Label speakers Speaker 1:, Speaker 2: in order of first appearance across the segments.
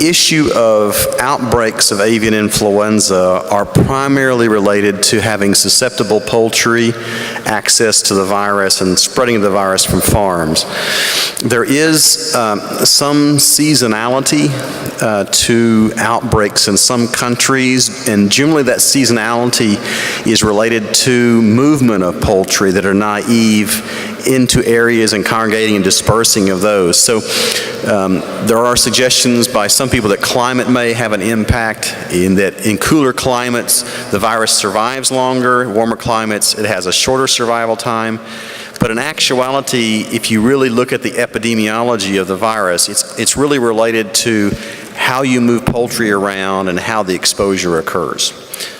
Speaker 1: issue of outbreaks of avian influenza are primarily related to having susceptible poultry, access to the virus, and spreading the virus from farms. There is some seasonality to outbreaks in some countries, and generally that seasonality is related to movement of poultry that are naive into areas and congregating and dispersing of those. So there are suggestions by some people that climate may have an impact, in that in cooler climates the virus survives longer, warmer climates it has a shorter survival time. But in actuality, if you really look at the epidemiology of the virus, it's really related to how you move poultry around and how the exposure occurs.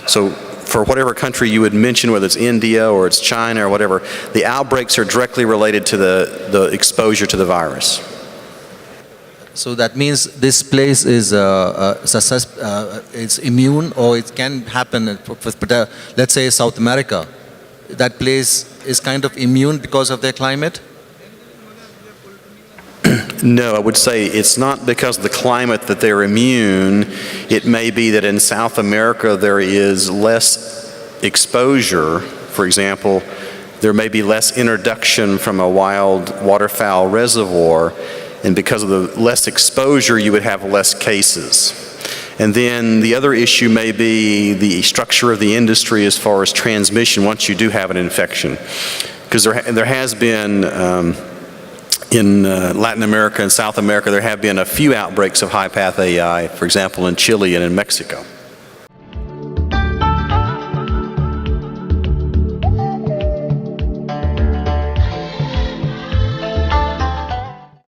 Speaker 1: So for whatever country you would mention, whether it's India or it's China or whatever, the outbreaks are directly related to the exposure to the virus.
Speaker 2: So that means this place is it's immune, or it can happen, let's say South America. That place is kind of immune because of their climate?
Speaker 1: No, I would say it's not because of the climate that they're immune. It may be that in South America there is less exposure. For example, there may be less introduction from a wild waterfowl reservoir, and because of the less exposure you would have less cases. And then the other issue may be the structure of the industry as far as transmission once you do have an infection. Because there has been, in Latin America and South America, there have been a few outbreaks of high path AI, for example in Chile and in Mexico.